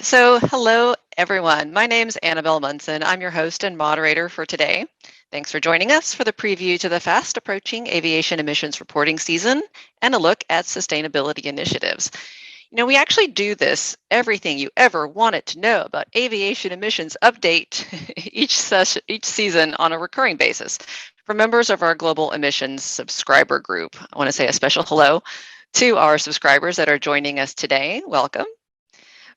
So, hello everyone. My name's Annabelle Munson. I'm your host and moderator for today. Thanks for joining us for the preview to the fast approaching aviation emissions reporting season and a look at sustainability initiatives. We actually do this everything you ever wanted to know about aviation emissions update each season on a recurring basis. For members of our global emissions subscriber group, I want to say a special hello to our subscribers that are joining us today. Welcome.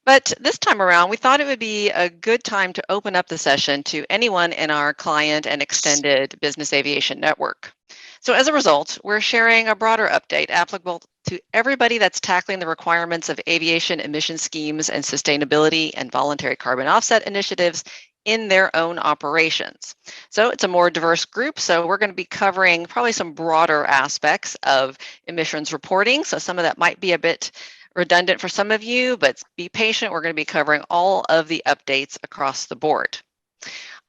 But this time around, we thought it would be a good time to open up the session to anyone in our client and extended business aviation network. So as a result, we're sharing a broader update applicable to everybody that's tackling the requirements of aviation emission schemes and sustainability and voluntary carbon offset initiatives in their own operations. So it's a more diverse group. So we're going to be covering probably some broader aspects of emissions reporting. So some of that might be a bit redundant for some of you, but be patient. We're going to be covering all of the updates across the board.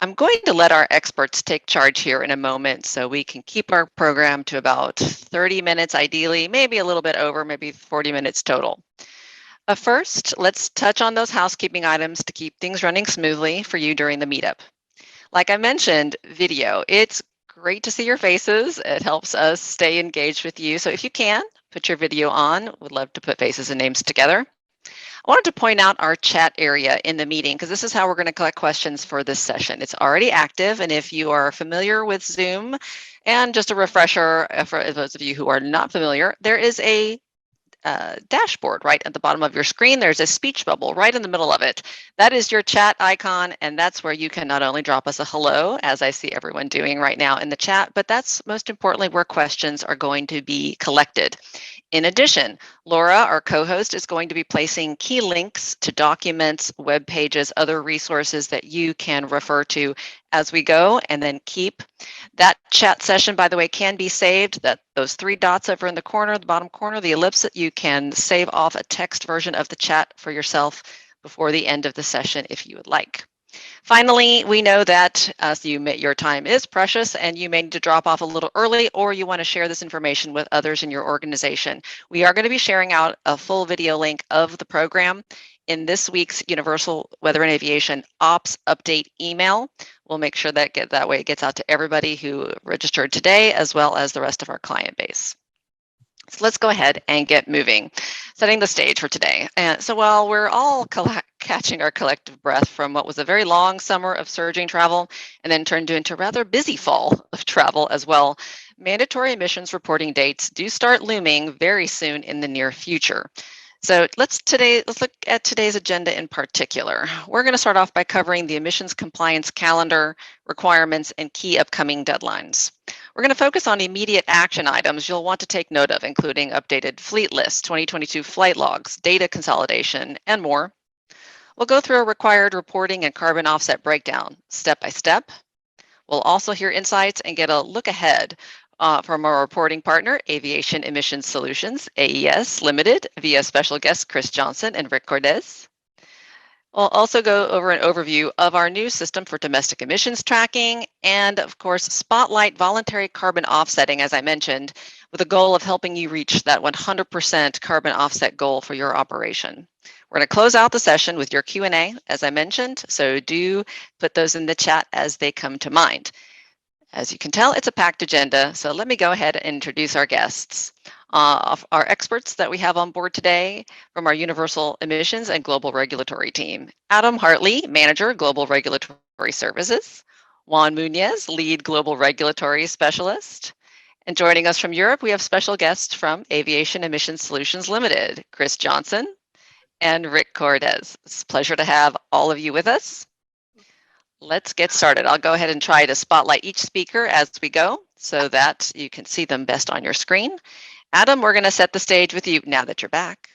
I'm going to let our experts take charge here in a moment so we can keep our program to about 30 minutes ideally, maybe a little bit over, maybe 40 minutes total. First, let's touch on those housekeeping items to keep things running smoothly for you during the meetup. Like I mentioned, video. It's great to see your faces. It helps us stay engaged with you. So if you can, put your video on. We'd love to put faces and names together. I wanted to point out our chat area in the meeting because this is how we're going to collect questions for this session. It's already active, and if you are familiar with Zoom, and just a refresher for those of you who are not familiar, there is a dashboard right at the bottom of your screen. There's a speech bubble right in the middle of it. That is your chat icon, and that's where you can not only drop us a hello, as I see everyone doing right now in the chat, but that's most importantly where questions are going to be collected. In addition, Laura, our co-host, is going to be placing key links to documents, web pages, other resources that you can refer to as we go, and then keep that chat session, by the way, can be saved. Those three dots over in the corner, the bottom corner, the ellipse, you can save off a text version of the chat for yourself before the end of the session if you would like. Finally, we know that your time is precious and you may need to drop off a little early, or you want to share this information with others in your organization. We are going to be sharing out a full video link of the program in this week's Universal Weather and Aviation Ops Update email. We'll make sure that way it gets out to everybody who registered today, as well as the rest of our client base. So let's go ahead and get moving, setting the stage for today. So while we're all catching our collective breath from what was a very long summer of surging travel and then turned into a rather busy fall of travel as well, mandatory emissions reporting dates do start looming very soon in the near future. So let's look at today's agenda in particular. We're going to start off by covering the emissions compliance calendar, requirements, and key upcoming deadlines. We're going to focus on immediate action items you'll want to take note of, including updated fleet lists, 2022 flight logs, data consolidation, and more. We'll go through a required reporting and carbon offset breakdown step by step. We'll also hear insights and get a look ahead from our reporting partner, Aviation Emissions Solutions, AES Ltd, via special guests Chris Johnson and Rick Cordes. We'll also go over an overview of our new system for domestic emissions tracking and, of course, spotlight voluntary carbon offsetting, as I mentioned, with the goal of helping you reach that 100% carbon offset goal for your operation. We're going to close out the session with your Q&A, as I mentioned, so do put those in the chat as they come to mind. As you can tell, it's a packed agenda, so let me go ahead and introduce our guests. Our experts that we have on board today from our Universal Emissions and Global Regulatory team. Adam Hartley, Manager, Global Regulatory Services. Juan Muñez, Lead Global Regulatory Specialist. And joining us from Europe, we have special guests from Aviation Emissions Solutions Limited, Chris Johnson and Rick Cordes. It's a pleasure to have all of you with us. Let's get started. I'll go ahead and try to spotlight each speaker as we go so that you can see them best on your screen. Adam, we're going to set the stage with you now that you're back.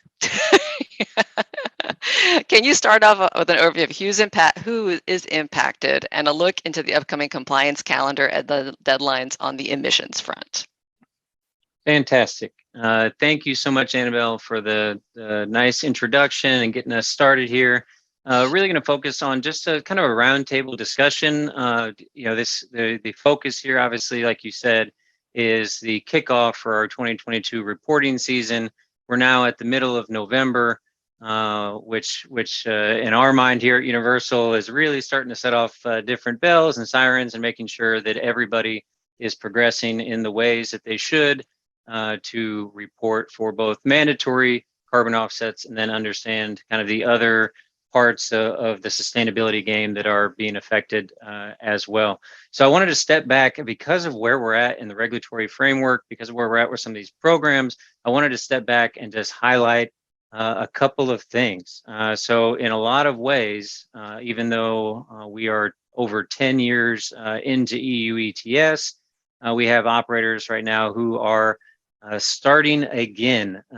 Can you start off with an overview of who is impacted and a look into the upcoming compliance calendar and the deadlines on the emissions front? Fantastic. Thank you so much, Annabelle, for the nice introduction and getting us started here. Really going to focus on just a kind of a roundtable discussion. The focus here, obviously, like you said, is the kickoff for our 2022 reporting season. We're now at the middle of November. which in our mind here at Universal is really starting to set off different bells and sirens and making sure that everybody is progressing in the ways that they should to report for both mandatory carbon offsets and then understand kind of the other parts of the sustainability game that are being affected as well. So I wanted to step back, and because of where we're at in the regulatory framework, because of where we're at with some of these programs, I wanted to step back and just highlight a couple of things. So in a lot of ways, even though we are over 10 years into EU ETS, we have operators right now who are starting again in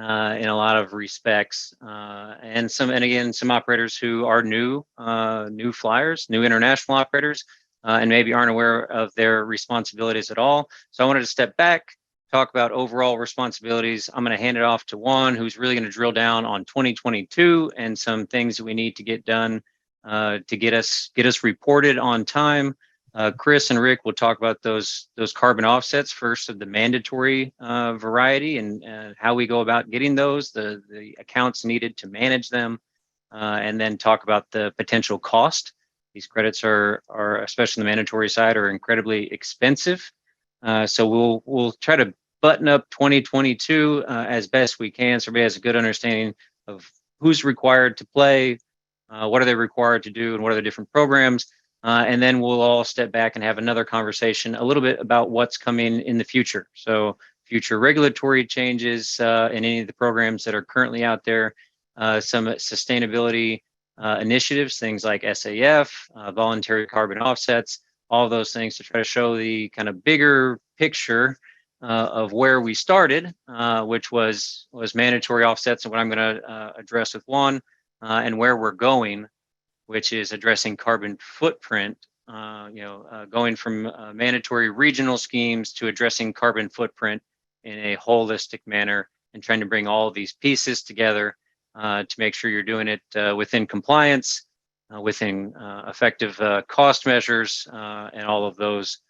a lot of respects, and again some operators who are new flyers, new international operators, and maybe aren't aware of their responsibilities at all. So I wanted to step back, talk about overall responsibilities. I'm going to hand it off to Juan, who's really going to drill down on 2022 and some things that we need to get done to get us reported on time. Chris and Rick will talk about those carbon offsets first, of the mandatory variety and how we go about getting those, the accounts needed to manage them, and then talk about the potential cost. These credits are especially on the mandatory side, are incredibly expensive. So we'll try to button up 2022 as best we can, so everybody has a good understanding of who's required to play, what are they required to do, and what are the different programs. And then we'll all step back and have another conversation a little bit about what's coming in the future. So future regulatory changes in any of the programs that are currently out there, some sustainability initiatives, things like SAF, voluntary carbon offsets, all of those things to try to show the kind of bigger picture of where we started, which was mandatory offsets, and what I'm going to address with Juan, and where we're going, which is addressing carbon footprint, going from mandatory regional schemes to addressing carbon footprint in a holistic manner and trying to bring all of these pieces together to make sure you're doing it within compliance, within effective cost measures, and all of those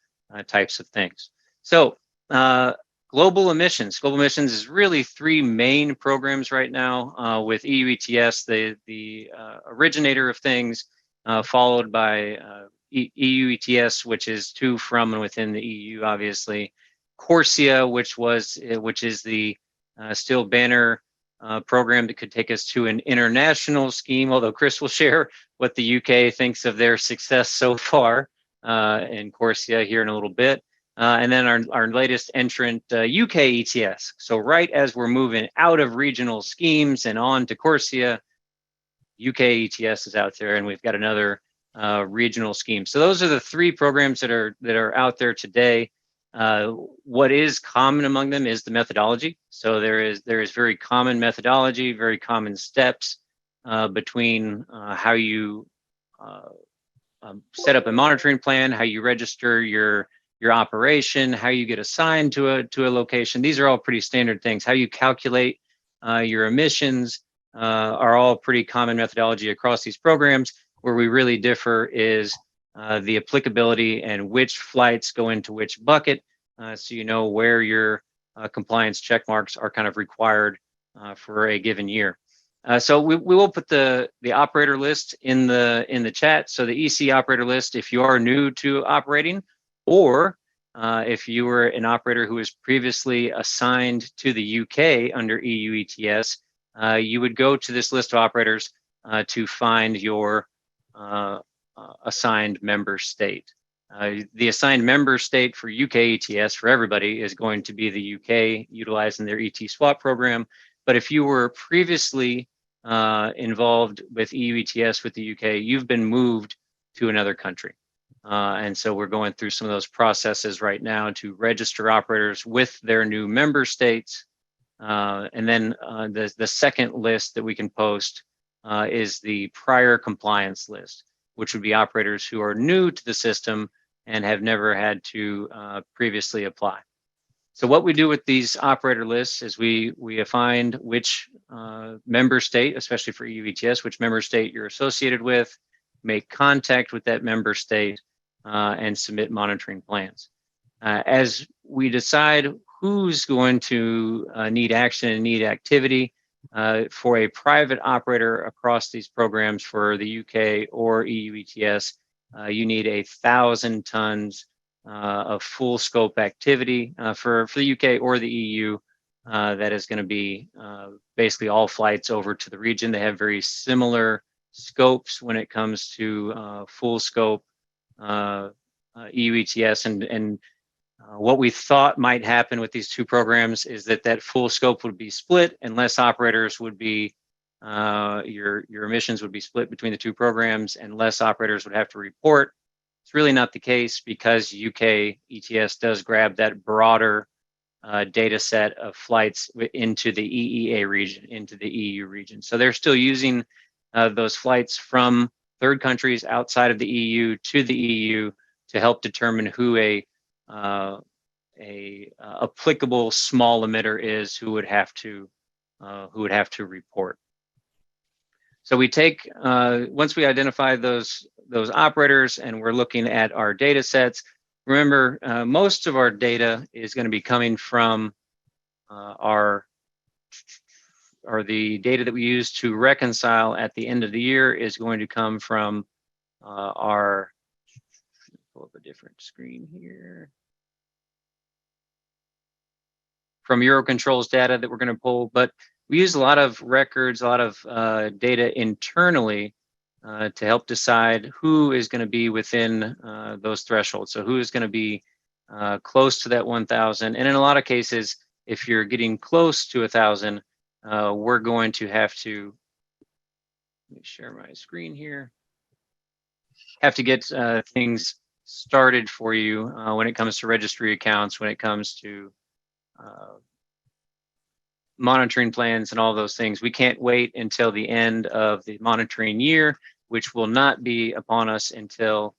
types of things. So global emissions. Global emissions is really three main programs right now, with EU ETS, the originator of things, followed by EU ETS, which is to, from, and within the EU, obviously. CORSIA, which is the still banner program that could take us to an international scheme, although Chris will share what the UK thinks of their success so far in CORSIA here in a little bit. And then our latest entrant, UK ETS. So right as we're moving out of regional schemes and on to CORSIA, UK ETS is out there, and we've got another regional scheme. So those are the three programs that are out there today. What is common among them is the methodology. So there is very common methodology, very common steps between how you set up a monitoring plan, how you register your operation, how you get assigned to a location. These are all pretty standard things. How you calculate your emissions are all pretty common methodology across these programs. Where we really differ is the applicability and which flights go into which bucket, so you know where your compliance check marks are kind of required for a given year. So we will put the operator list in the chat. So the EC operator list, if you are new to operating, or if you were an operator who was previously assigned to the UK under EU ETS, you would go to this list of operators to find your assigned member state. The assigned member state for UK ETS for everybody is going to be the UK, utilizing their ET swap program. But if you were previously involved with EU ETS with the UK, you've been moved to another country. And so we're going through some of those processes right now to register operators with their new member states. And then the second list that we can post is the prior compliance list, which would be operators who are new to the system and have never had to previously apply. So what we do with these operator lists is we find which member state, especially for EU ETS, which member state you're associated with, make contact with that member state, and submit monitoring plans. As we decide who's going to need action and need activity, for a private operator across these programs for the UK or EU ETS, you need 1,000 tons of full scope activity for the UK or the EU. That is going to be basically all flights over to the region. They have very similar scopes when it comes to full scope EU ETS, and what we thought might happen with these two programs is that full scope would be split, and less operators would be your emissions would be split between the two programs, and less operators would have to report. It's really not the case, because UK ETS does grab that broader data set of flights into the EEA region, into the EU region. So they're still using those flights from third countries outside of the EU to the EU to help determine who a applicable small emitter is who would have to report. So we take once we identify those operators and we're looking at our data sets. Remember, most of our data is going to be coming from the data that we use to reconcile at the end of the year is going to come from our, pull up a different screen here, from Eurocontrol's data that we're going to pull. But we use a lot of records, a lot of data internally to help decide who is going to be within those thresholds. So who is going to be close to that 1,000. And in a lot of cases, if you're getting close to 1,000, we're going to have to, let me share my screen here, have to get things started for you when it comes to registry accounts, when it comes to monitoring plans and all those things. We can't wait until the end of the monitoring year, which will not be upon us until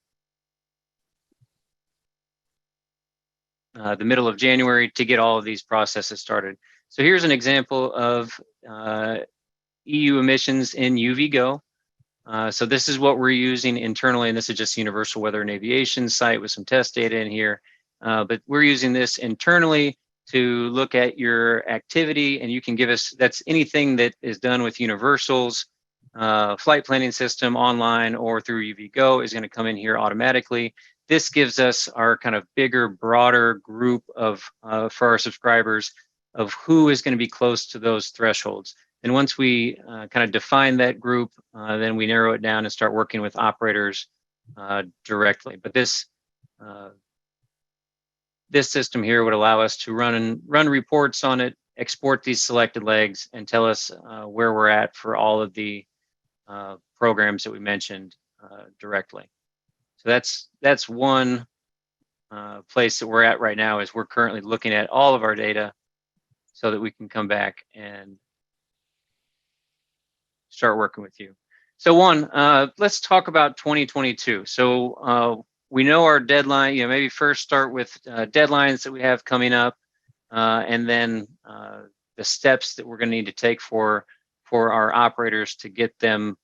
the middle of January, to get all of these processes started. So here's an example of EU emissions in UVGO. So this is what we're using internally, and this is just Universal Weather and Aviation site with some test data in here. But we're using this internally to look at your activity, and you can give us, that's anything that is done with Universal's flight planning system online or through UVGO is going to come in here automatically. This gives us our kind of bigger, broader group of, for our subscribers, of who is going to be close to those thresholds. And once we kind of define that group, then we narrow it down and start working with operators directly. But this system here would allow us to run reports on it, export these selected legs, and tell us where we're at for all of the programs that we mentioned directly. So that's one place that we're at right now, is we're currently looking at all of our data so that we can come back and start working with you. So let's talk about 2022. So we know our deadline, maybe first start with deadlines that we have coming up, and then the steps that we're going to need to take for our operators to get them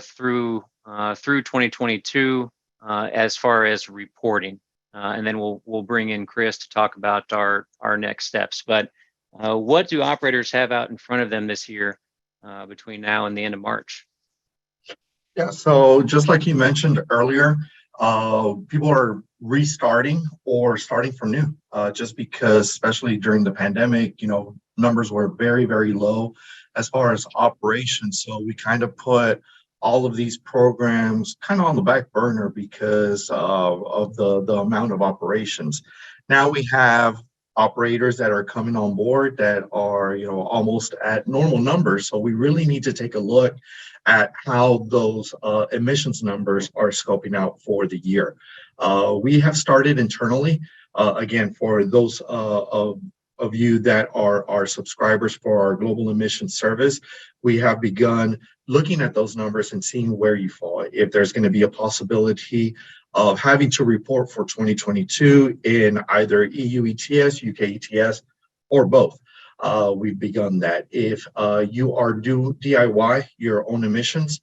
through 2022 as far as reporting. And then we'll bring in Chris to talk about our next steps. But what do operators have out in front of them this year between now and the end of March? Yeah, so just like you mentioned earlier, people are restarting or starting from new, just because, especially during the pandemic, numbers were very, very low as far as operations. So we kind of put all of these programs kind of on the back burner because of the amount of operations. Now we have operators that are coming on board that are, almost at normal numbers. So we really need to take a look at how those emissions numbers are scoping out for the year. We have started internally, again, for those of you that are our subscribers for our global emissions service, we have begun looking at those numbers and seeing where you fall. If there's going to be a possibility of having to report for 2022 in either EU ETS, UK ETS, or both. We've begun that. If you are DIY your own emissions,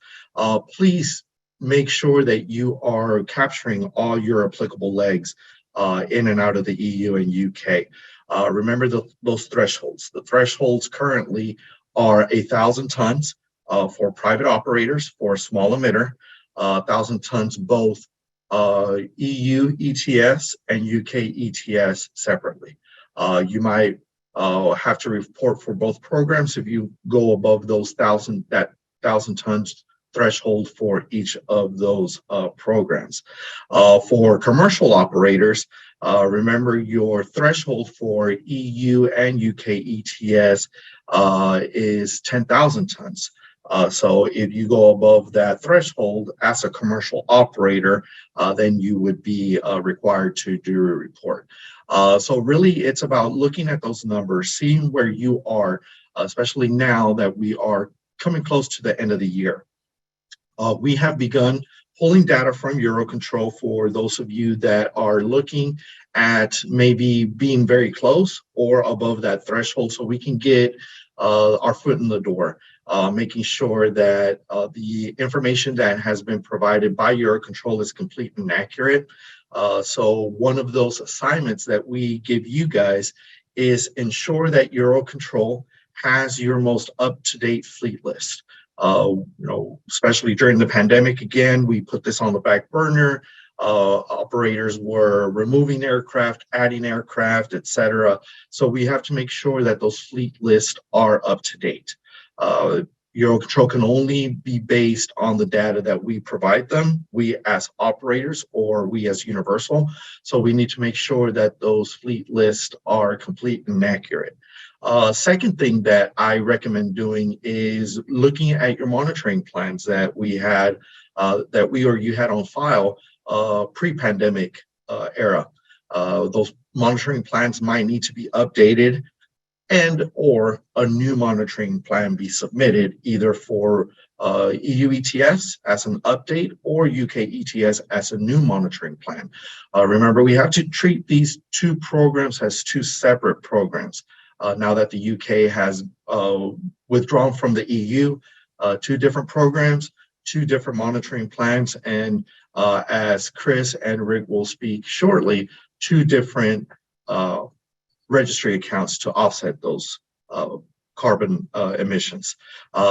please make sure that you are capturing all your applicable legs in and out of the EU and UK. Remember those thresholds. The thresholds currently are 1,000 tons for private operators for a small emitter, 1,000 tons both EU ETS and UK ETS separately. You might have to report for both programs if you go above those 1,000 tons threshold for each of those programs. For commercial operators, remember your threshold for EU and UK ETS is 10,000 tons. So if you go above that threshold as a commercial operator, then you would be required to do a report. So really, it's about looking at those numbers, seeing where you are, especially now that we are coming close to the end of the year. We have begun pulling data from Eurocontrol for those of you that are looking at maybe being very close or above that threshold, so we can get our foot in the door, making sure that the information that has been provided by Eurocontrol is complete and accurate. So one of those assignments that we give you guys is ensure that Eurocontrol has your most up-to-date fleet list. Especially during the pandemic, again, we put this on the back burner. Operators were removing aircraft, adding aircraft, etc. So we have to make sure that those fleet lists are up to date. Eurocontrol can only be based on the data that we provide them, we as operators or we as Universal. So we need to make sure that those fleet lists are complete and accurate. Second thing that I recommend doing is looking at your monitoring plans that we had, you had on file pre-pandemic era. Those monitoring plans might need to be updated and or a new monitoring plan be submitted either for EU ETS as an update or UK ETS as a new monitoring plan. Remember, we have to treat these two programs as two separate programs. Now that the UK has withdrawn from the EU, two different programs, two different monitoring plans, and as Chris and Rick will speak shortly, two different registry accounts to offset those carbon emissions.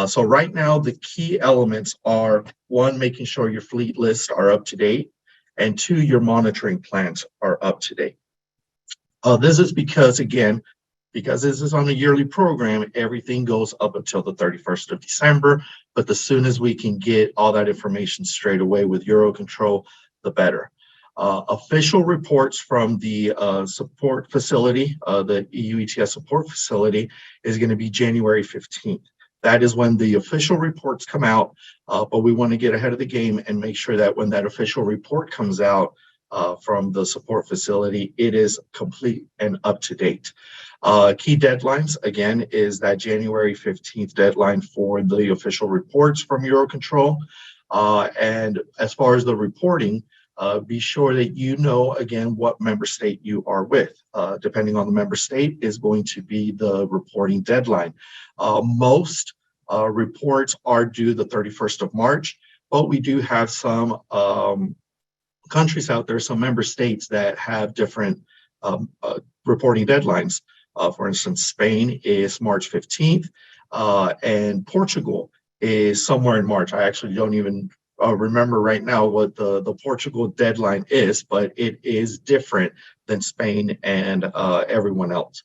So right now, the key elements are, one, making sure your fleet lists are up to date, and two, your monitoring plans are up to date. This is because, again, because this is on a yearly program, everything goes up until the 31st of December, but the soon as we can get all that information straight away with Eurocontrol, the better. Official reports from the support facility, the EU ETS support facility, is going to be January 15th. That is when the official reports come out, but we want to get ahead of the game and make sure that when that official report comes out from the support facility, it is complete and up to date. Key deadlines, again, is that January 15th deadline for the official reports from Eurocontrol. And as far as the reporting, be sure that you know, again, what member state you are with. Depending on the member state is going to be the reporting deadline. Most reports are due the 31st of March, but we do have some countries out there, some member states that have different reporting deadlines. For instance, Spain is March 15th, and Portugal is somewhere in March. I actually don't even remember right now what the Portugal deadline is, but it is different than Spain and everyone else.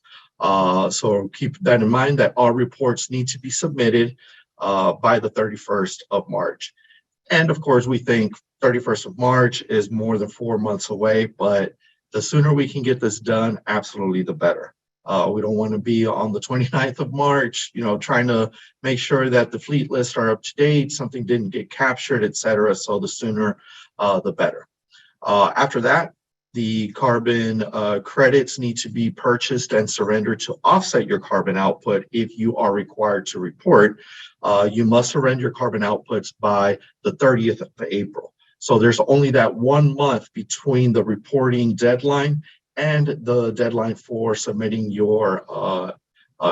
So keep that in mind, that all reports need to be submitted by the 31st of March. And of course, we think 31st of March is more than 4 months away, but the sooner we can get this done, absolutely the better. We don't want to be on the 29th of March, trying to make sure that the fleet lists are up to date, something didn't get captured, etc. So the sooner, the better. After that, the carbon credits need to be purchased and surrendered to offset your carbon output. If you are required to report, you must surrender your carbon outputs by the 30th of April. So there's only that 1 month between the reporting deadline and the deadline for submitting your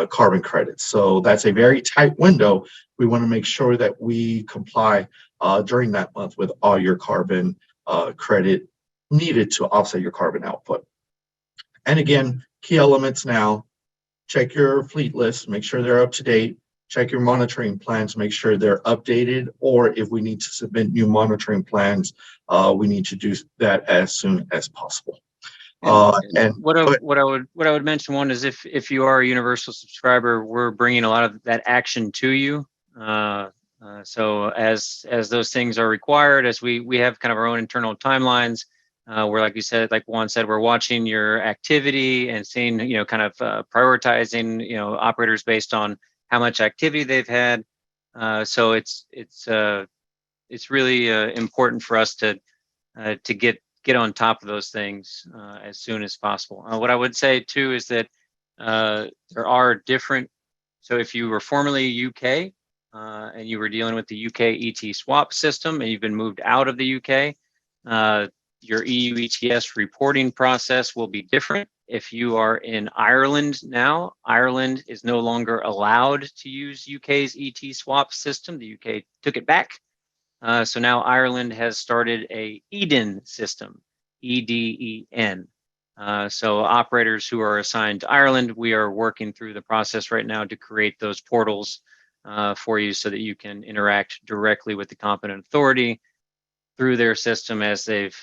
carbon credits. So that's a very tight window. We want to make sure that we comply during that month with all your carbon credit needed to offset your carbon output. And again, key elements now, check your fleet list, make sure they're up to date. check your monitoring plans, make sure they're updated, or if we need to submit new monitoring plans, we need to do that as soon as possible. And what I would mention, one is if you are a universal subscriber, we're bringing a lot of that action to you. So as those things are required, as we have kind of our own internal timelines, where, like you said, like Juan said, we're watching your activity and seeing, kind of prioritizing, operators based on how much activity they've had. So it's really important for us to get on top of those things as soon as possible. What I would say too is that there are different. So if you were formerly UK and you were dealing with the UK ET swap system and you've been moved out of the UK, your EU-ETS reporting process will be different. If you are in Ireland now, Ireland is no longer allowed to use UK's ET swap system. The UK took it back. So now Ireland has started a EDEN system, EDEN. So operators who are assigned to Ireland, we are working through the process right now to create those portals for you so that you can interact directly with the competent authority through their system as they've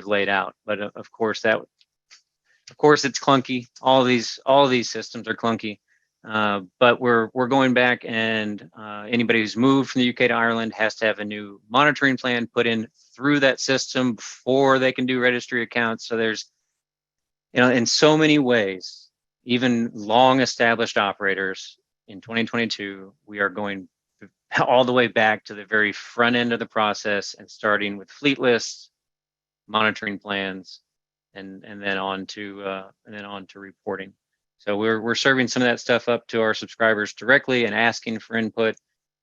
laid out. But of course it's clunky. All these systems are clunky. But we're going back, and anybody who's moved from the UK to Ireland has to have a new monitoring plan put in through that system before they can do registry accounts. So there's, in so many ways, even long established operators in 2022, we are going all the way back to the very front end of the process and starting with fleet lists, monitoring plans, and then on to reporting. So we're serving some of that stuff up to our subscribers directly and asking for input.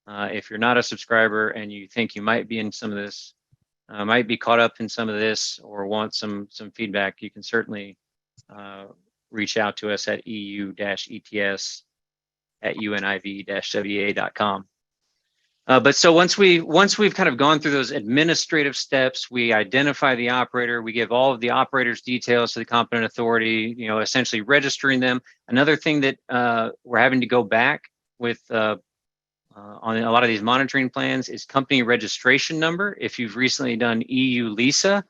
If you're not a subscriber and you think you might be in some of this, might be caught up in some of this, or want some feedback, you can certainly reach out to us at EU-ETS at univ-wa.com. But so once we've kind of gone through those administrative steps, we identify the operator, we give all of the operator's details to the competent authority, essentially registering them. Another thing that we're having to go back with on a lot of these monitoring plans is company registration number. If you've recently done EU-LISA,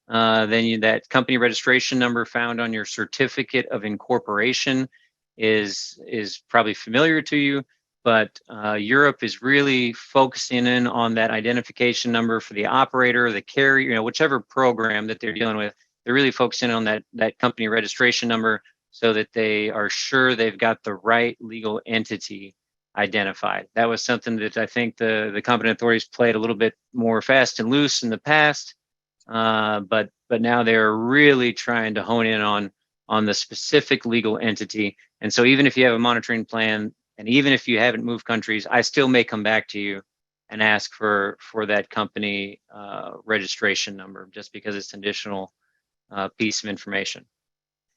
then that company registration number found on your certificate of incorporation is probably familiar to you. But Europe is really focusing in on that identification number for the operator, the carrier, whichever program that they're dealing with. They're really focusing on that company registration number so that they are sure they've got the right legal entity identified. That was something that I think the competent authorities played a little bit more fast and loose in the past, but now they're really trying to hone in on the specific legal entity. And so even if you have a monitoring plan, and even if you haven't moved countries, I still may come back to you and ask for that company registration number, just because it's an additional piece of information.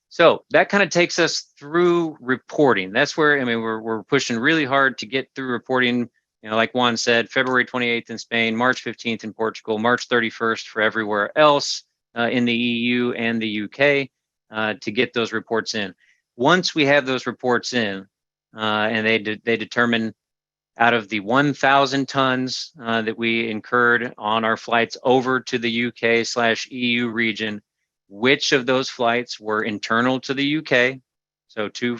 So that kind of takes us through reporting. That's where, we're pushing really hard to get through reporting. Like Juan said, February 28th in Spain, March 15th in Portugal, March 31st for everywhere else in the EU and the UK to get those reports in. Once we have those reports in, and they determine out of the 1,000 tons that we incurred on our flights over to the UK/EU region, which of those flights were internal to the UK, so two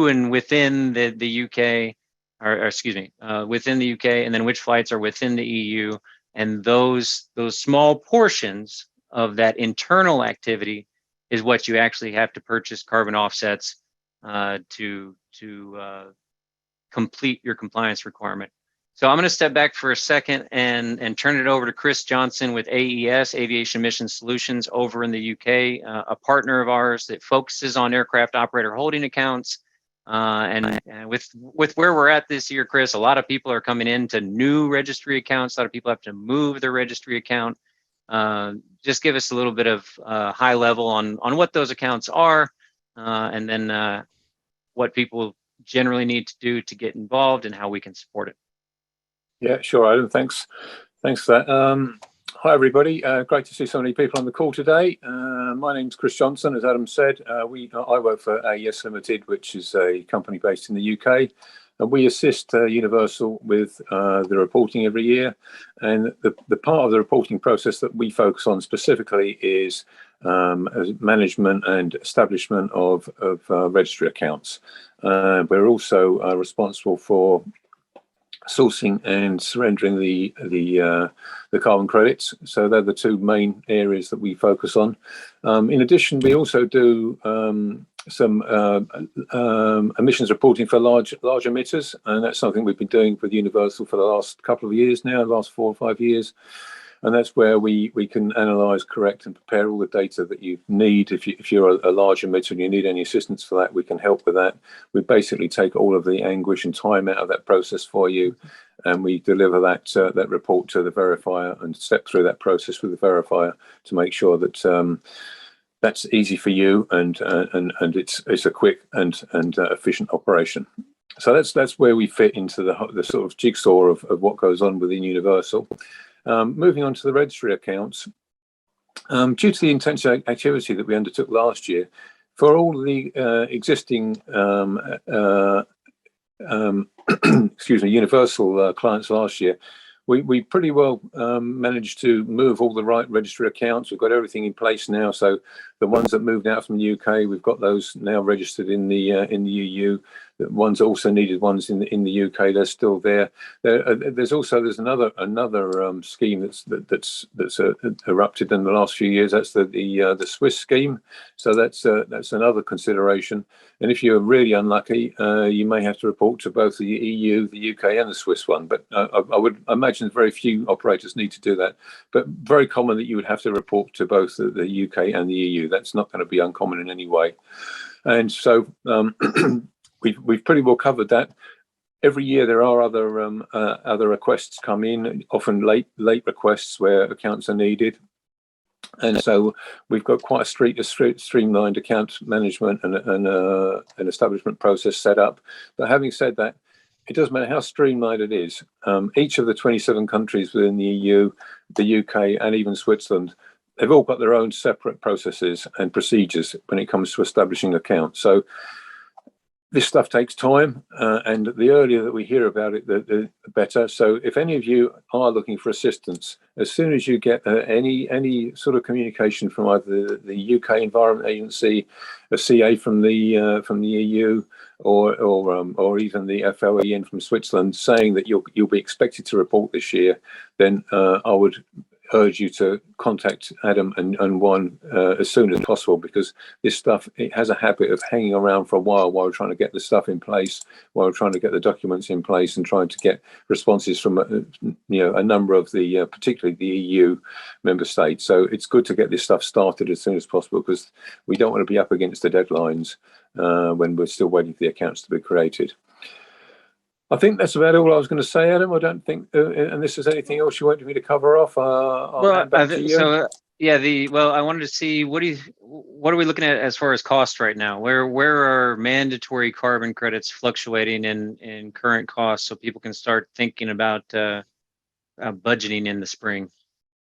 and within the UK, within the UK, and then which flights are within the EU, and those small portions of that internal activity is what you actually have to purchase carbon offsets to complete your compliance requirement. So I'm going to step back for a second and turn it over to Chris Johnson with AES, Aviation Emissions Solutions, over in the UK, a partner of ours that focuses on aircraft operator holding accounts. And with where we're at this year, Chris, a lot of people are coming into new registry accounts. A lot of people have to move their registry account. Just give us a little bit of high level on what those accounts are, and then what people generally need to do to get involved and how we can support it. Yeah, sure, Adam. Thanks for that. Hi everybody, great to see so many people on the call today. My name's Chris Johnson, as Adam said. I work for AES Ltd, which is a company based in the UK. And we assist Universal with the reporting every year. And the part of the reporting process that we focus on specifically is management and establishment of registry accounts. We're also responsible for sourcing and surrendering the carbon credits. So they're the two main areas that we focus on. In addition, we also do some emissions reporting for large emitters, and that's something we've been doing with Universal for the last couple of years now, the last 4 or 5 years. And that's where we can analyse, correct and prepare all the data that you need. If you're a large emitter and you need any assistance for that, we can help with that. We basically take all of the anguish and time out of that process for you, and we deliver that report to the verifier and step through that process with the verifier to make sure that that's easy for you and it's a quick and efficient operation. So that's where we fit into the sort of jigsaw of what goes on within Universal. Moving on to the registry accounts, due to the intense activity that we undertook last year, for all the existing Universal clients last year, we pretty well managed to move all the right registry accounts. We've got everything in place now. So the ones that moved out from the UK, we've got those now registered in the EU. The ones that also needed ones in the UK, they're still there. There's another scheme that's erupted in the last few years. That's the Swiss scheme. So that's another consideration. And if you're really unlucky, you may have to report to both the EU, the UK, and the Swiss one. But I would imagine very few operators need to do that. But very common that you would have to report to both the UK and the EU. That's not going to be uncommon in any way. And so we've pretty well covered that. Every year there are other requests come in, often late requests where accounts are needed. And so we've got quite a streamlined account management and an establishment process set up. But having said that, it doesn't matter how streamlined it is. Each of the 27 countries within the EU, the UK, and even Switzerland, they've all got their own separate processes and procedures when it comes to establishing accounts. So this stuff takes time, and the earlier that we hear about it, the better. So if any of you are looking for assistance, as soon as you get any sort of communication from either the UK Environment Agency, a CA from the EU, or even the FLEN from Switzerland, saying that you'll be expected to report this year, then I would urge you to contact Adam and Juan as soon as possible, because this stuff, it has a habit of hanging around for a while we're trying to get the stuff in place, while we're trying to get the documents in place and trying to get responses from a number of the particularly the EU member states. So it's good to get this stuff started as soon as possible, because we don't want to be up against the deadlines when we're still waiting for the accounts to be created. I think that's about all I was going to say, Adam. I don't think, unless there's anything else you wanted me to cover off, I'll hand back to you. So I wanted to see what are we looking at as far as cost right now? Where are mandatory carbon credits fluctuating in current costs, so people can start thinking about budgeting in the spring?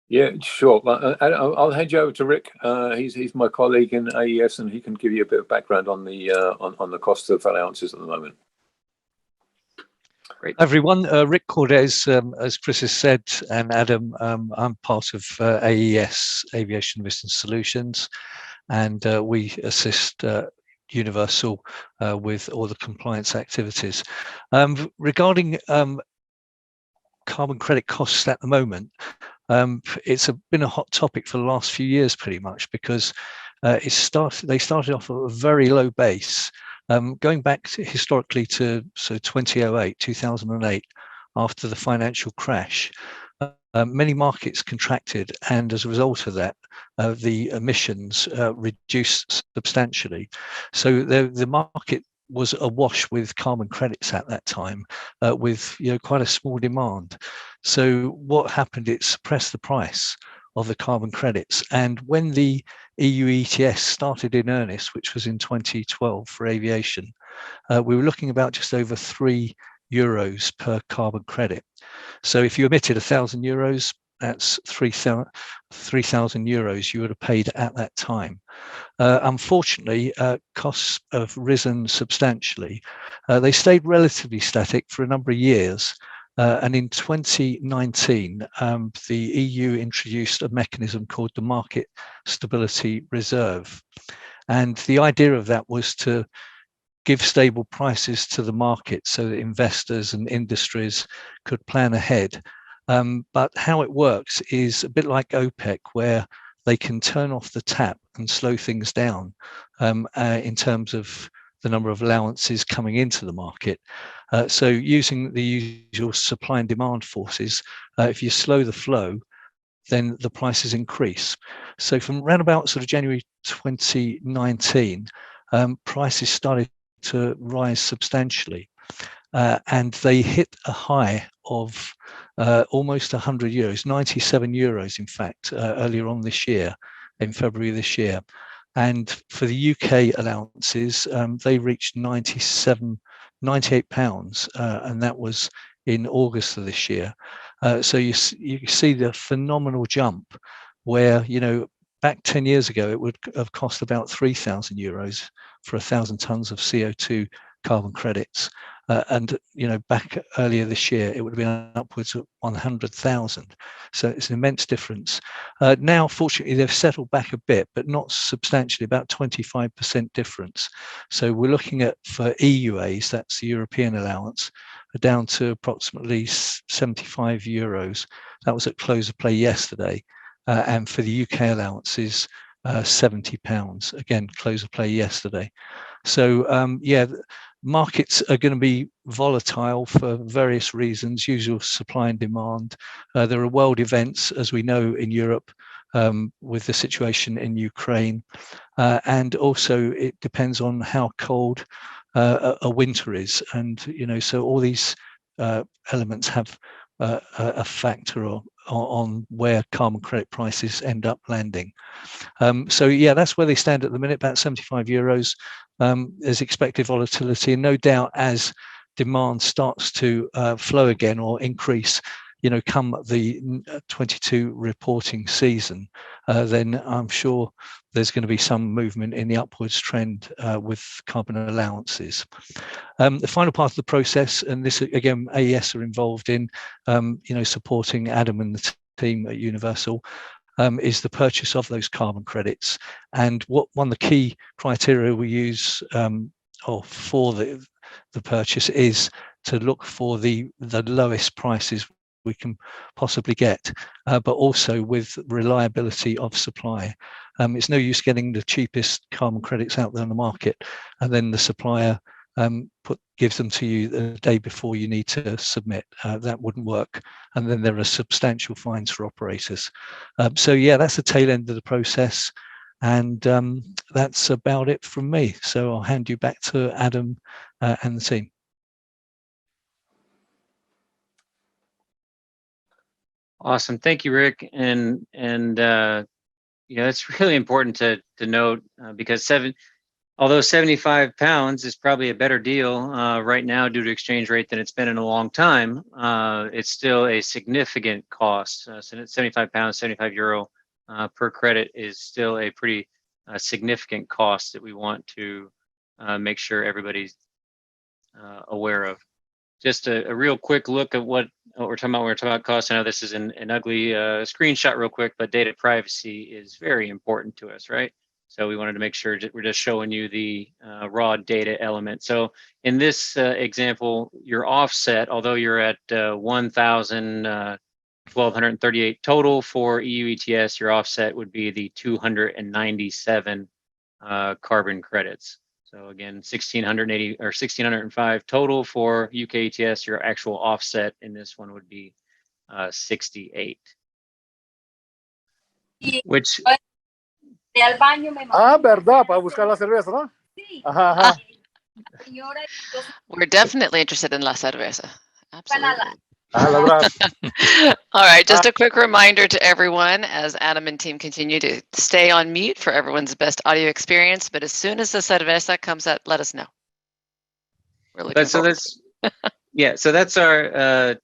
Yeah, sure. I'll hand you over to Rick. He's my colleague in AES, and he can give you a bit of background on the cost of allowances at the moment. Great. Everyone, Rick Cordes, as Chris has said, and Adam, I'm part of AES, Aviation Emissions Solutions, and we assist Universal with all the compliance activities. Regarding carbon credit costs at the moment, it's been a hot topic for the last few years, pretty much, because they started off at a very low base. Going back historically to 2008, after the financial crash, many markets contracted, and as a result of that, the emissions reduced substantially. So the market was awash with carbon credits at that time, with quite a small demand. So what happened? It suppressed the price of the carbon credits, and when the EU-ETS started in earnest, which was in 2012 for aviation, we were looking about just over €3 per carbon credit. So if you emitted 1,000 euros, that's 3,000 euros you would have paid at that time. Unfortunately, costs have risen substantially. They stayed relatively static for a number of years. And in 2019, the EU introduced a mechanism called the Market Stability Reserve. And the idea of that was to give stable prices to the market so that investors and industries could plan ahead. But how it works is a bit like OPEC, where they can turn off the tap and slow things down in terms of the number of allowances coming into the market. So using the usual supply and demand forces, if you slow the flow, then the prices increase. So from around about sort of January 2019, prices started to rise substantially. And they hit a high of almost 100 euros, 97 euros, in fact, earlier on this year, in February this year. And for the UK allowances, they reached 98 pounds, and that was in August of this year. So you see the phenomenal jump where, you know, back 10 years ago, it would have cost about 3,000 euros for 1,000 tons of CO2 carbon credits. And, you know, back earlier this year, it would have been upwards of 100,000. So it's an immense difference. Now, fortunately, they've settled back a bit, but not substantially, about 25% difference. So we're looking at, for EUAs, that's the European allowance, down to approximately 75 euros. That was at close of play yesterday. And for the UK allowances, £70, again, close of play yesterday. So yeah, markets are going to be volatile for various reasons, usual supply and demand. There are world events, as we know, in Europe with the situation in Ukraine. And also it depends on how cold a winter is. And, you know, so all these elements have a factor on where carbon credit prices end up landing. So yeah, that's where they stand at the minute, about 75 euros. There's expected volatility, and no doubt as demand starts to flow again or increase, you know, come the 22 reporting season, then I'm sure there's going to be some movement in the upwards trend with carbon allowances. The final part of the process, and this again, AES are involved in, you know, supporting Adam and the team at Universal, is the purchase of those carbon credits. And one of the key criteria we use for the purchase is to look for the lowest prices we can possibly get, but also with reliability of supply. It's no use getting the cheapest carbon credits out there on the market and then the supplier gives them to you the day before you need to submit. That wouldn't work. And then there are substantial fines for operators. So yeah, that's the tail end of the process. And that's about it from me. So I'll hand you back to Adam and the team. Awesome. Thank you, Rick. And you know, it's really important to note because although 75 pounds is probably a better deal right now due to exchange rate than it's been in a long time, it's still a significant cost. So 75 pounds, 75 euro per credit is still a pretty significant cost that we want to make sure everybody's aware of. Just a real quick look at what we're talking about when we're talking about costs. I know this is an ugly screenshot real quick, but data privacy is very important to us, right? So we wanted to make sure that we're just showing you the raw data element. So in this example, your offset, although you're at 1,238 total for EU-ETS, your offset would be the 297 carbon credits. So again, 1,680 or 1,605 total for UK ETS. Your actual offset in this one would be 68. Which verdad, para buscar la cerveza, ¿no? Ajá, ajá. We're definitely interested in la cerveza. Absolutely. All right, just a quick reminder to everyone as Adam and team continue to stay on mute for everyone's best audio experience. But as soon as the cerveza comes out, let us know. We're looking forward. Yeah, so that's our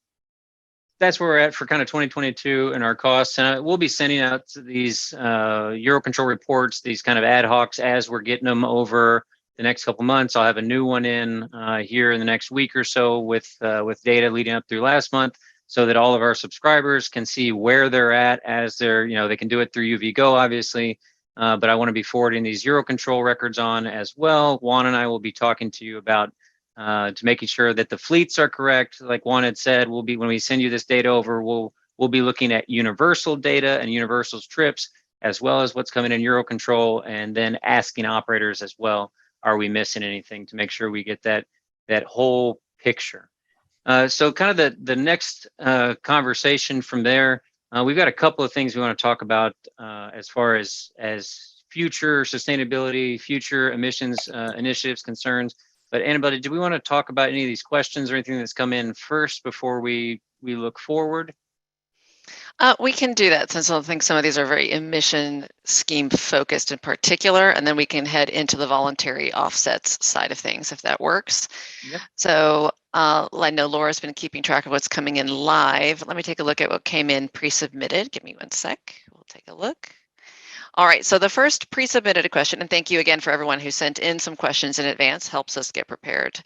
that's where we're at for kind of 2022 and our costs. And we'll be sending out these Eurocontrol reports, these kind of ad hocs as we're getting them over the next couple months. I'll have a new one in here in the next week or so with data leading up through last month, so that all of our subscribers can see where they're at as they're, they can do it through UVGo, obviously. But I want to be forwarding these Eurocontrol records on as well. Juan and I will be talking to you about to making sure that the fleets are correct. Like Juan had said, when we send you this data over, we'll be looking at Universal data and Universal's trips, as well as what's coming in Eurocontrol, and then asking operators as well, are we missing anything, to make sure we get that whole picture. So kind of the next conversation from there, we've got a couple of things we want to talk about as far as future sustainability, future emissions initiatives concerns. But Annabelle, do we want to talk about any of these questions or anything that's come in first before we look forward? We can do that, since I think some of these are very emission scheme focused in particular, and then we can head into the voluntary offsets side of things, if that works. Yep. So I know Laura's been keeping track of what's coming in live. Let me take a look at what came in pre-submitted. Give me one sec. We'll take a look. All right, so the first pre-submitted question, and thank you again for everyone who sent in some questions in advance, helps us get prepared.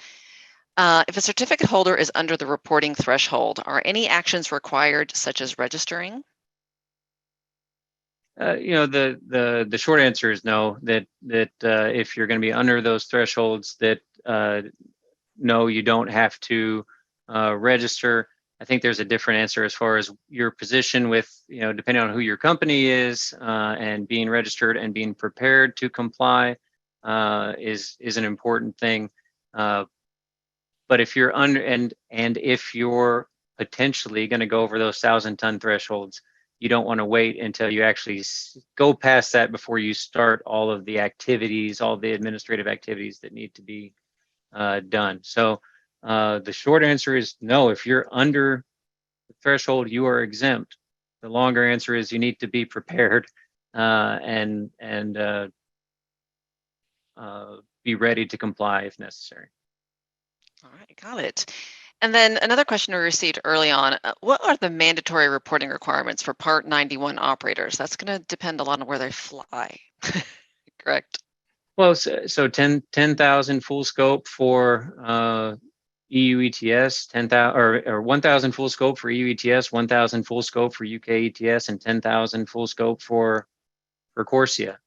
If a certificate holder is under the reporting threshold, are any actions required, such as registering? The short answer is no. That if you're going to be under those thresholds, that no, you don't have to register. I think there's a different answer as far as your position with, depending on who your company is, and being registered and being prepared to comply is an important thing. But if you're under and if you're potentially going to go over those 1,000-ton thresholds, you don't want to wait until you actually go past that before you start all of the activities, all the administrative activities that need to be done. So the short answer is no. If you're under the threshold, you are exempt. The longer answer is you need to be prepared and be ready to comply if necessary. All right, got it. And then another question we received early on, what are the mandatory reporting requirements for Part 91 operators? That's going to depend a lot on where they fly, correct? Well, so 10,000 full scope for EU-ETS, 10,000 or 1,000 full scope for EU-ETS, 1,000 full scope for UK-ETS, and 10,000 full scope for CORSIA,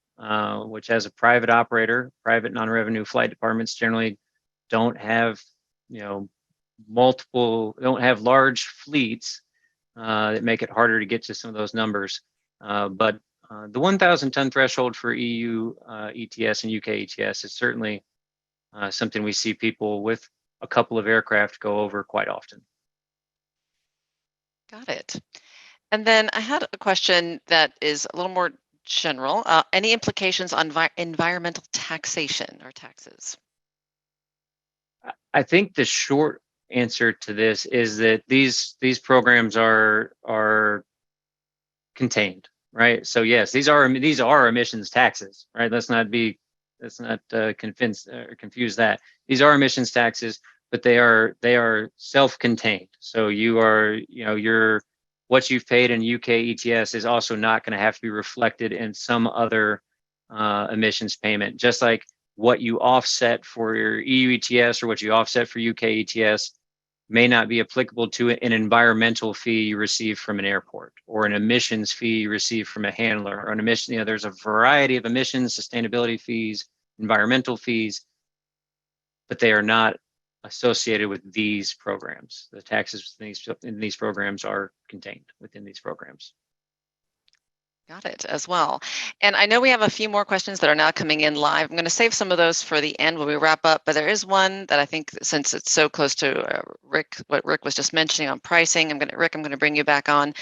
which has a private operator. Private non-revenue flight departments generally don't have, don't have large fleets that make it harder to get to some of those numbers. But the 1,000-ton threshold for EU ETS and UK ETS is certainly something we see people with a couple of aircraft go over quite often. Got it. And then I had a question that is a little more general. Any implications on environmental taxation or taxes? I think the short answer to this is that these programs are contained, right? So yes, these are emissions taxes, right? Let's not confuse that. These are emissions taxes, but they are self-contained. So what you've paid in UK ETS is also not going to have to be reflected in some other emissions payment, just like what you offset for your EU ETS or what you offset for UK ETS may not be applicable to an environmental fee you receive from an airport, or an emissions fee you receive from a handler, or an emission. There's a variety of emissions, sustainability fees, environmental fees, but they are not associated with these programs. The taxes in these programs are contained within these programs. Got it as well. And I know we have a few more questions that are now coming in live. I'm going to save some of those for the end when we wrap up, but there is one that I think, since it's so close to what Rick was just mentioning on pricing, Rick, I'm going to bring you back on.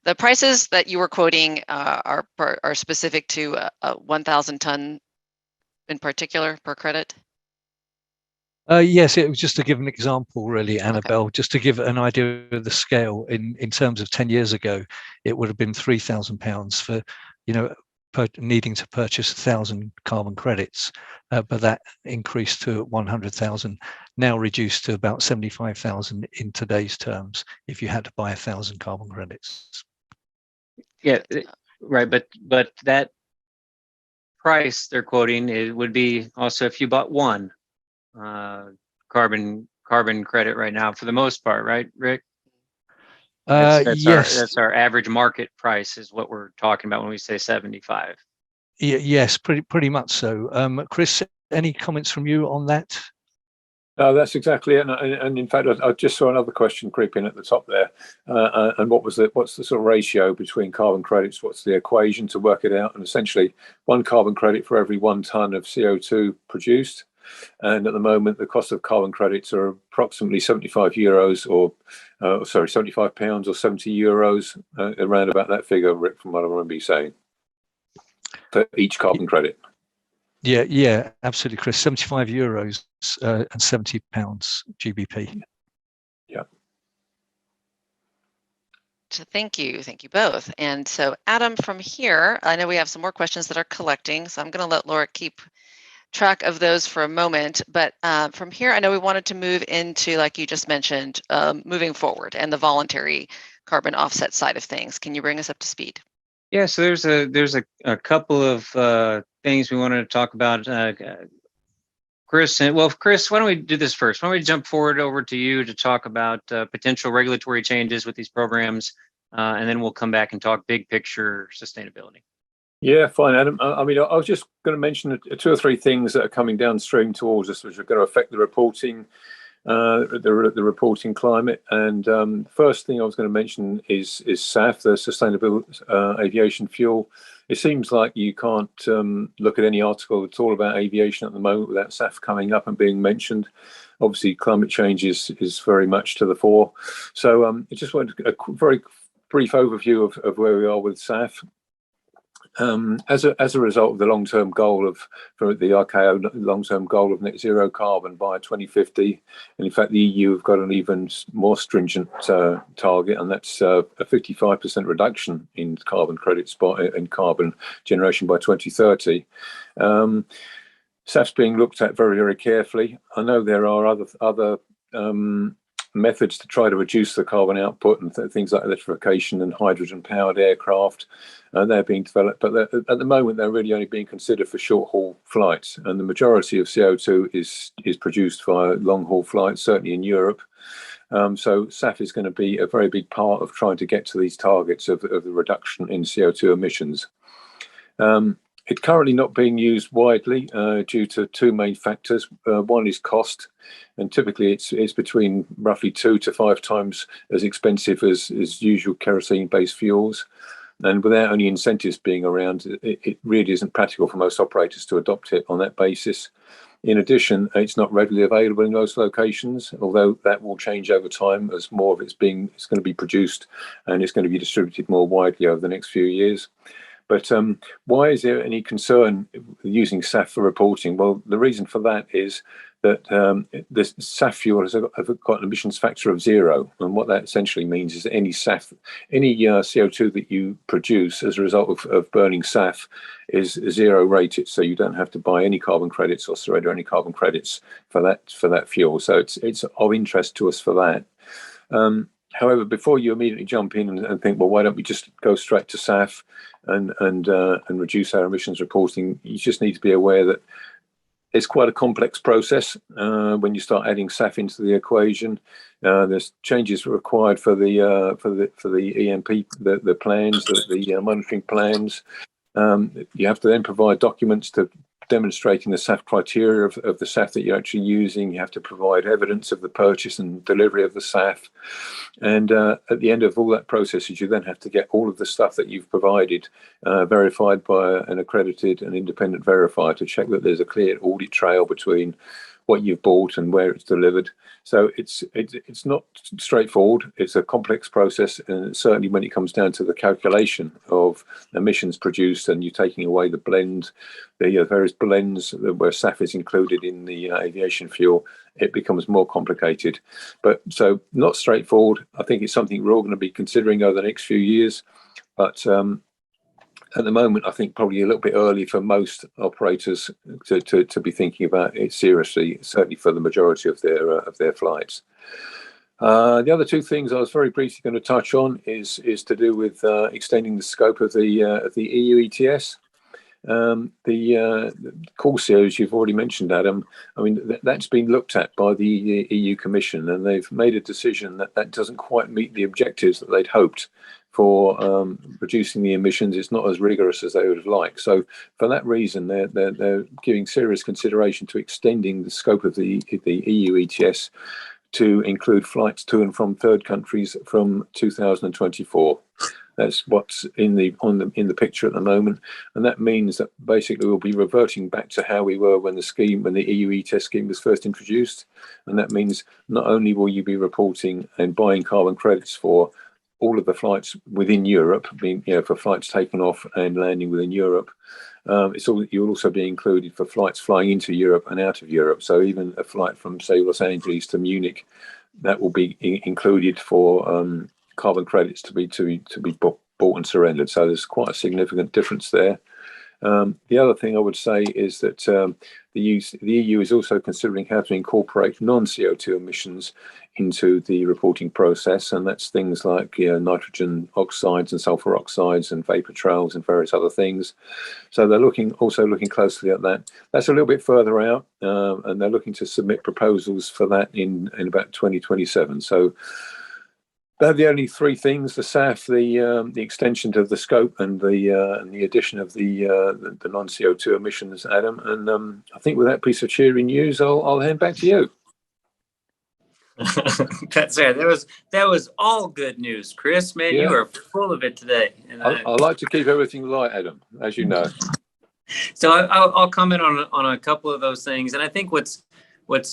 The prices that you were quoting are specific to a 1,000 ton in particular per credit? Yes, it was just to give an example, really, Annabelle, Okay. just to give an idea of the scale. In terms of 10 years ago, it would have been £3,000 for, needing to purchase 1,000 carbon credits, but that increased to 100,000, now reduced to about 75,000 in today's terms if you had to buy 1,000 carbon credits. Yeah, right. But that price they're quoting, it would be also if you bought one carbon credit right now, for the most part, right, Rick? Yes. That's our average market price is what we're talking about when we say 75. Yes, pretty much so. Chris, any comments from you on that? No, that's exactly it. And in fact, I just saw another question creep in at the top there. And what's the sort of ratio between carbon credits? What's the equation to work it out? And essentially, 1 carbon credit for every 1 ton of CO2 produced. And at the moment, the cost of carbon credits are approximately 75 euros, or 75 pounds or 70 euros, around about that figure, Rick, from what I remember you saying, for each carbon credit. Yeah, absolutely, Chris. 75 euros and 70 pounds GBP. Yeah. So thank you both. And so Adam, from here, I know we have some more questions that are collecting, so I'm going to let Laura keep track of those for a moment. But from here, I know we wanted to move into, like you just mentioned, moving forward and the voluntary carbon offset side of things. Can you bring us up to speed? Yeah, so there's a couple of things we wanted to talk about. Chris, why don't we do this first? Why don't we jump forward over to you to talk about potential regulatory changes with these programs, and then we'll come back and talk big picture sustainability. Yeah, fine, Adam. I mean, I was just going to mention 2 or 3 things that are coming downstream towards us, which are going to affect the reporting, the reporting climate. And first thing I was going to mention is SAF, the Sustainable Aviation Fuel. It seems like you can't look at any article at all about aviation at the moment without SAF coming up and being mentioned. Obviously, climate change is very much to the fore. So I just wanted a very brief overview of where we are with SAF. As a result of the long-term goal for the ICAO long-term goal of net zero carbon by 2050, and in fact the EU have got an even more stringent target, and that's a 55% reduction in carbon credits in carbon generation by 2030. SAF's being looked at very, very carefully. I know there are other methods to try to reduce the carbon output, and things like electrification and hydrogen-powered aircraft. They're being developed, but at the moment they're really only being considered for short-haul flights, and the majority of CO2 is produced via long-haul flights, certainly in Europe. So SAF is going to be a very big part of trying to get to these targets of the reduction in CO2 emissions. It's currently not being used widely due to 2 main factors. One is cost, and typically it's between roughly 2 to 5 times as expensive as usual kerosene-based fuels. And without any incentives being around, it really isn't practical for most operators to adopt it on that basis. In addition, it's not readily available in most locations, although that will change over time as more of it's going to be produced and it's going to be distributed more widely over the next few years. But why is there any concern using SAF for reporting? Well, the reason for that is that this SAF fuel has got an emissions factor of 0. And what that essentially means is that any CO2 that you produce as a result of burning SAF is 0 rated. So you don't have to buy any carbon credits or surrender any carbon credits for that fuel. So it's of interest to us for that. However, before you immediately jump in and think, well, why don't we just go straight to SAF and reduce our emissions reporting, you just need to be aware that it's quite a complex process when you start adding SAF into the equation. There's changes required for the EMP, the plans, the monitoring plans. You have to then provide documents to demonstrating the SAF criteria of the SAF that you're actually using. You have to provide evidence of the purchase and delivery of the SAF. And at the end of all that process, you then have to get all of the stuff that you've provided verified by an accredited and independent verifier to check that there's a clear audit trail between what you've bought and where it's delivered. So it's not straightforward. It's a complex process, and certainly when it comes down to the calculation of emissions produced and you're taking away the blend, the various blends where SAF is included in the aviation fuel, it becomes more complicated. But so not straightforward. I think it's something we're all going to be considering over the next few years. But at the moment, I think probably a little bit early for most operators to be thinking about it seriously, certainly for the majority of their flights. The other two things I was very briefly going to touch on is to do with extending the scope of the EU-ETS. The CORSIA, as you've already mentioned, Adam, I mean, that's been looked at by the EU Commission, and they've made a decision that doesn't quite meet the objectives that they'd hoped for reducing the emissions. It's not as rigorous as they would have liked. So for that reason, they're giving serious consideration to extending the scope of the EU-ETS to include flights to and from third countries from 2024. That's what's in the picture at the moment, and that means that basically we'll be reverting back to how we were when the EU ETS scheme was first introduced, and that means not only will you be reporting and buying carbon credits for all of the flights within Europe, for flights taken off and landing within Europe, you'll also be included for flights flying into Europe and out of Europe. So even a flight from, say, Los Angeles to Munich, that will be included for carbon credits to be bought and surrendered. So there's quite a significant difference there. The other thing I would say is that the EU is also considering how to incorporate non-CO2 emissions into the reporting process, and that's things like nitrogen oxides and sulfur oxides and vapor trails and various other things. So they're also looking closely at that. That's a little bit further out, and they're looking to submit proposals for that in about 2027. So they're the only three things: the SAF, the extension to the scope, and the addition of the non-CO2 emissions, Adam. And I think with that piece of cheery news, I'll hand back to you. That's right. That was all good news, Chris. Man, you are full of it today. And I like to keep everything light, Adam, as you know. So I'll comment on a couple of those things, and I think what's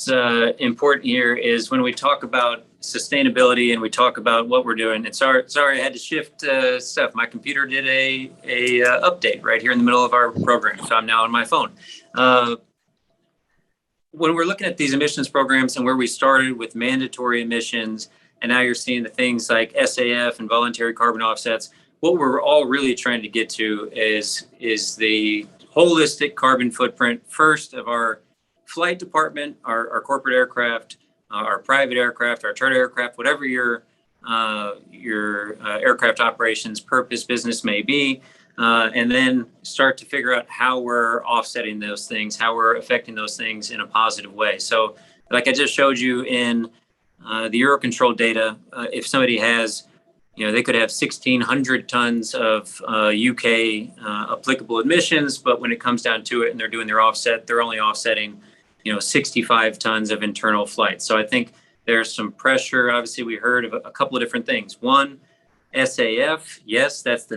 important here is when we talk about sustainability and we talk about what we're doing. And sorry, I had to shift stuff. My computer did a update right here in the middle of our program, so I'm now on my phone. When we're looking at these emissions programs and where we started with mandatory emissions, and now you're seeing the things like SAF and voluntary carbon offsets, what we're all really trying to get to is the holistic carbon footprint, first of our flight department, our corporate aircraft, our private aircraft, our charter aircraft, whatever your aircraft operations purpose business may be, and then start to figure out how we're offsetting those things, how we're affecting those things in a positive way. So like I just showed you in the Eurocontrol data, if somebody has, they could have 1,600 tons of UK applicable emissions, but when it comes down to it and they're doing their offset, they're only offsetting 65 tons of internal flights. So I think there's some pressure. Obviously, we heard of a couple of different things. One, SAF, yes, that's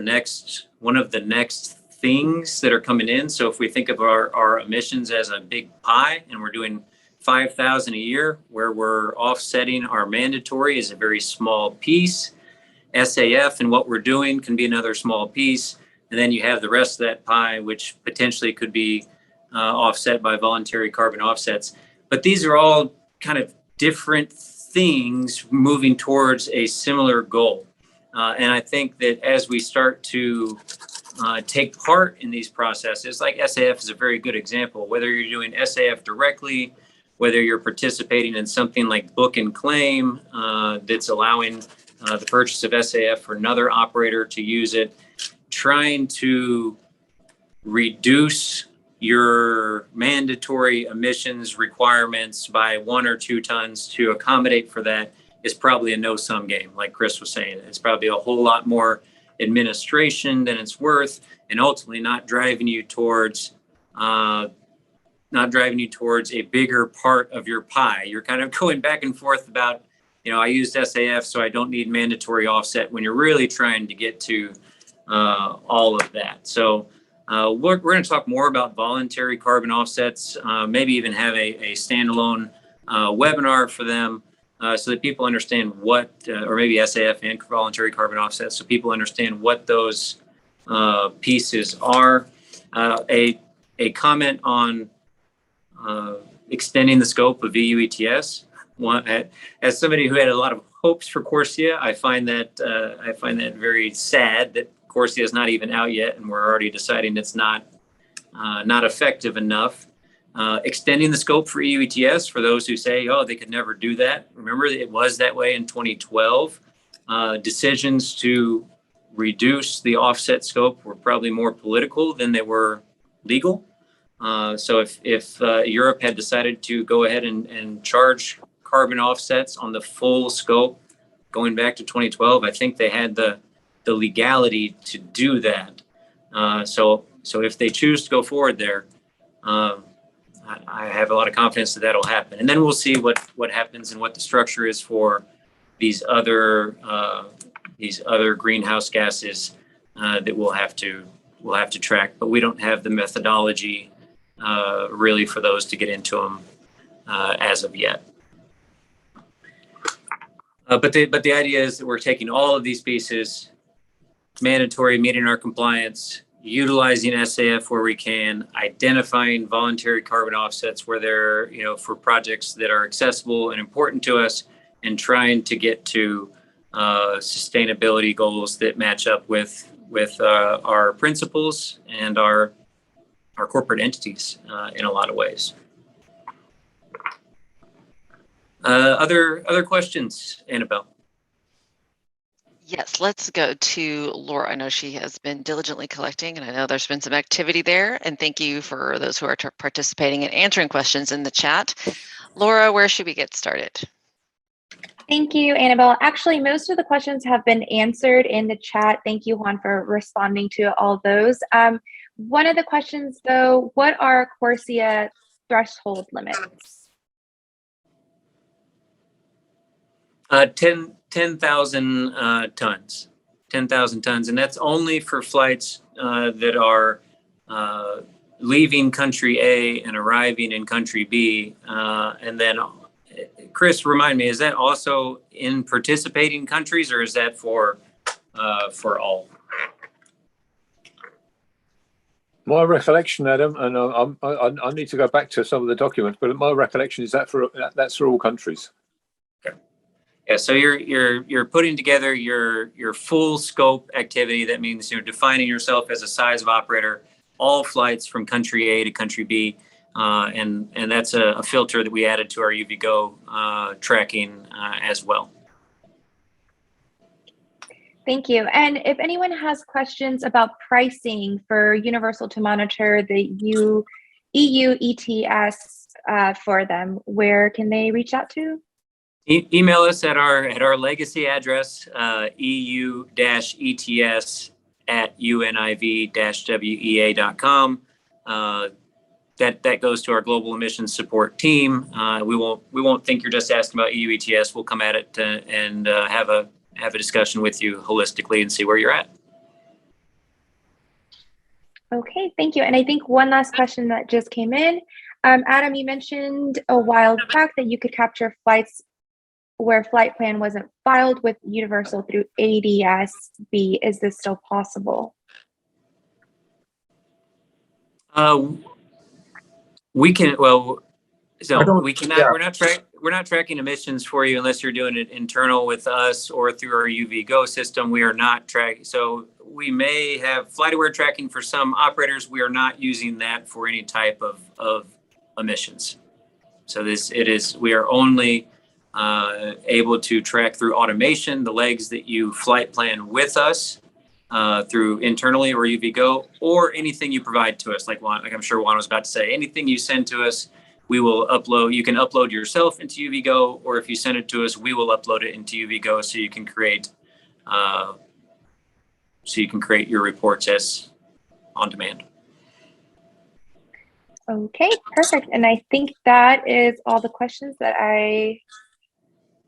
one of the next things that are coming in. So if we think of our emissions as a big pie and we're doing 5,000 a year, where we're offsetting our mandatory is a very small piece. SAF and what we're doing can be another small piece. And then you have the rest of that pie, which potentially could be offset by voluntary carbon offsets. But these are all kind of different things moving towards a similar goal. And I think that as we start to take part in these processes, like SAF is a very good example, whether you're doing SAF directly, whether you're participating in something like book and claim that's allowing the purchase of SAF for another operator to use it, trying to reduce your mandatory emissions requirements by 1 or 2 tons to accommodate for that is probably a no-sum game. Like Chris was saying, it's probably a whole lot more administration than it's worth, and ultimately not driving you towards a bigger part of your pie. You're kind of going back and forth about, I used SAF, so I don't need mandatory offset, when you're really trying to get to all of that. So we're going to talk more about voluntary carbon offsets, maybe even have a standalone webinar for them so that people understand what, or maybe SAF and voluntary carbon offsets, so people understand what those pieces are. A comment on extending the scope of EU-ETS. As somebody who had a lot of hopes for CORSIA, I find that very sad that CORSIA is not even out yet, and we're already deciding it's not effective enough. Extending the scope for EU-ETS for those who say, oh, they could never do that. Remember, it was that way in 2012. Decisions to reduce the offset scope were probably more political than they were legal. So if Europe had decided to go ahead and charge carbon offsets on the full scope going back to 2012, I think they had the legality to do that. So if they choose to go forward there, I have a lot of confidence that that'll happen. And then we'll see what happens and what the structure is for these other greenhouse gases that we'll have to track. But we don't have the methodology really for those to get into them as of yet. But the idea is that we're taking all of these pieces, mandatory, meeting our compliance, utilizing SAF where we can, identifying voluntary carbon offsets where they're, for projects that are accessible and important to us, and trying to get to sustainability goals that match up with our principles and our corporate entities in a lot of ways. Other questions, Annabelle? Yes, let's go to Laura. I know she has been diligently collecting, and I know there's been some activity there. And thank you for those who are participating and answering questions in the chat. Laura, where should we get started? Thank you, Annabelle. Actually, most of the questions have been answered in the chat. Thank you, Juan, for responding to all those. One of the questions, though, what are CORSIA threshold limits? 10,000 tons. 10,000 tons, and that's only for flights that are leaving country A and arriving in country B. And then, Chris, remind me, is that also in participating countries, or is that for all? My recollection, Adam, and I need to go back to some of the documents, but my recollection is that's for all countries. Yeah, so you're putting together your full scope activity. That means you're defining yourself as a size of operator, all flights from country A to country B, and that's a filter that we added to our UVGo tracking as well. Thank you. And if anyone has questions about pricing for Universal to monitor the EU-ETS for them, where can they reach out to? Email us at our legacy address, EU-ETS@univ-wea.com. That goes to our global emissions support team. We won't think you're just asking about EU-ETS. We'll come at it and have a discussion with you holistically and see where you're at. Okay, thank you. And I think one last question that just came in. Adam, you mentioned a while back that you could capture flights where flight plan wasn't filed with Universal through ADS-B. Is this still possible? We can. Well, so we cannot. Yeah. We're not tracking emissions for you unless you're doing it internal with us or through our UVGo system. We are not tracking. So we may have flight-aware tracking for some operators. We are not using that for any type of emissions. So we are only able to track through automation the legs that you flight plan with us through internally or UVGo, or anything you provide to us, like I'm sure Juan was about to say. Anything you send to us, we will upload. You can upload yourself into UVGo, or if you send it to us, we will upload it into UVGo so you can create your reports as on demand. Okay, perfect. And I think that is all the questions that I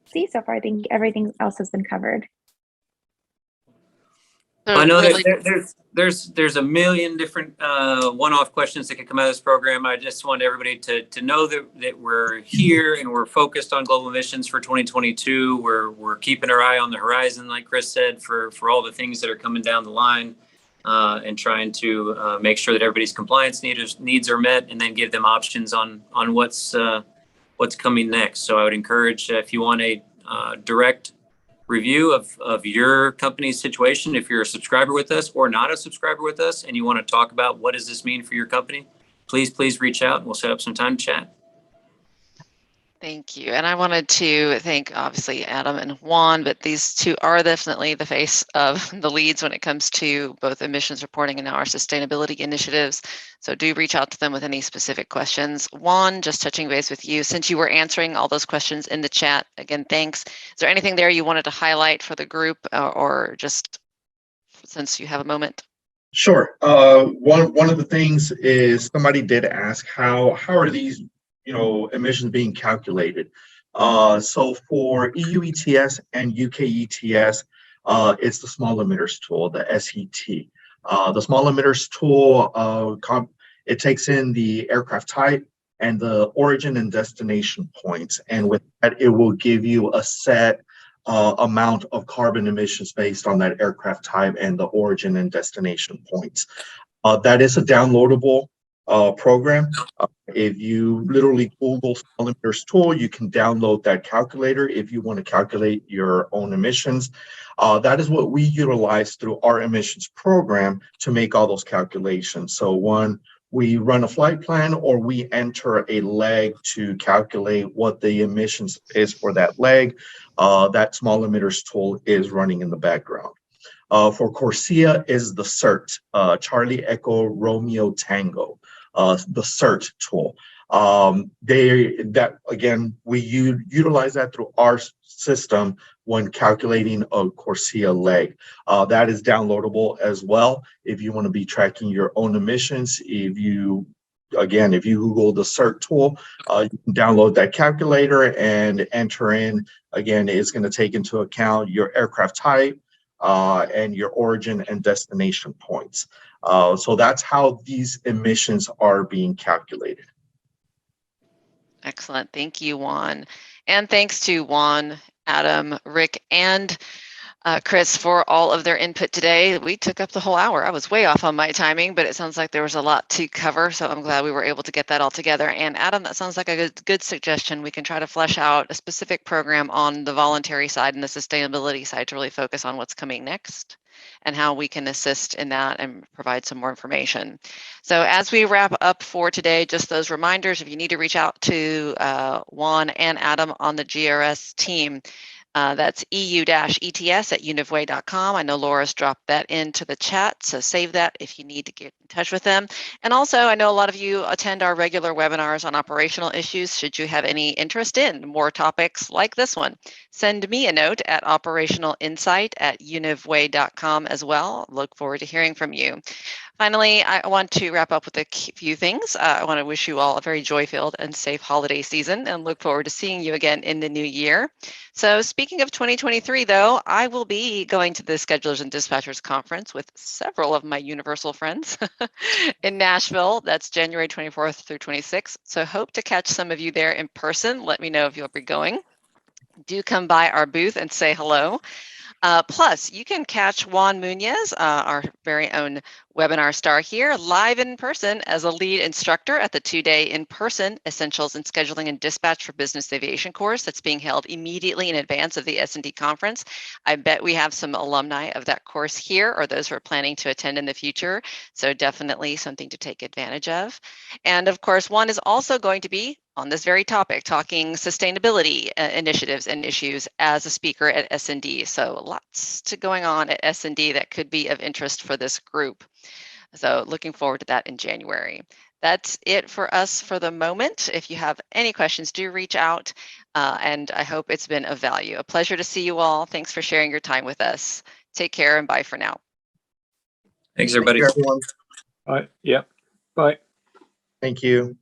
see so far. I think everything else has been covered. I know that there's a million different one-off questions that could come out of this program. I just want everybody to know that we're here and we're focused on global emissions for 2022. We're keeping our eye on the horizon, like Chris said, for all the things that are coming down the line, and trying to make sure that everybody's compliance needs are met, and then give them options on what's coming next. So I would encourage, if you want a direct review of your company's situation. If you're a subscriber with us or not a subscriber with us and you want to talk about what does this mean for your company, please reach out and we'll set up some time to chat. Thank you. And I wanted to thank, obviously, Adam and Juan, but these two are definitely the face of the leads when it comes to both emissions reporting and our sustainability initiatives. So do reach out to them with any specific questions. Juan, just touching base with you, since you were answering all those questions in the chat, again, thanks. Is there anything there you wanted to highlight for the group, or just since you have a moment? Sure. One of the things is somebody did ask how are these emissions being calculated. So for EU ETS and UK ETS, it's the small emitters tool, the SET. The small emitters tool, it takes in the aircraft type and the origin and destination points, and with that, it will give you a set amount of carbon emissions based on that aircraft type and the origin and destination points. That is a downloadable program. If you literally Google small emitters tool, you can download that calculator if you want to calculate your own emissions. That is what we utilize through our emissions program to make all those calculations. So one, we run a flight plan or we enter a leg to calculate what the emissions is for that leg. That small emitters tool is running in the background. For CORSIA is the CERT, Charlie Echo Romeo Tango, the CERT tool. We utilize that through our system when calculating a CORSIA leg. That is downloadable as well if you want to be tracking your own emissions. If you Google the CERT tool, you can download that calculator and enter in. Again, it's going to take into account your aircraft type and your origin and destination points. So that's how these emissions are being calculated. Excellent. Thank you, Juan. And thanks to Juan, Adam, Rick, and Chris for all of their input today. We took up the whole hour. I was way off on my timing, but it sounds like there was a lot to cover. So I'm glad we were able to get that all together. And Adam, that sounds like a good suggestion. We can try to flesh out a specific program on the voluntary side and the sustainability side to really focus on what's coming next and how we can assist in that and provide some more information. So as we wrap up for today, just those reminders, if you need to reach out to Juan and Adam on the GRS team, that's EU-ETS at univway.com. I know Laura's dropped that into the chat, so save that if you need to get in touch with them. And also, I know a lot of you attend our regular webinars on operational issues. Should you have any interest in more topics like this one, send me a note at operationalinsight@univway.com as well. Look forward to hearing from you. Finally, I want to wrap up with a few things. I want to wish you all a very joy-filled and safe holiday season and look forward to seeing you again in the new year. So speaking of 2023, though, I will be going to the Schedulers and Dispatchers Conference with several of my Universal friends in Nashville. That's January 24th through 26th. So hope to catch some of you there in person. Let me know if you'll be going. Do come by our booth and say hello. Plus, you can catch Juan Munoz, our very own webinar star here, live in person as a lead instructor at the 2-day in-person Essentials in Scheduling and Dispatch for Business Aviation course that's being held immediately in advance of the S&D conference. I bet we have some alumni of that course here or those who are planning to attend in the future, so definitely something to take advantage of. And of course, Juan is also going to be on this very topic, talking sustainability initiatives and issues as a speaker at S&D. So lots going on at S&D that could be of interest for this group. So looking forward to that in January. That's it for us for the moment. If you have any questions, do reach out. And I hope it's been of value. A pleasure to see you all. Thanks for sharing your time with us. Take care and bye for now. Thanks, everybody. Thank you, everyone. All right. Yeah. Bye. Thank you.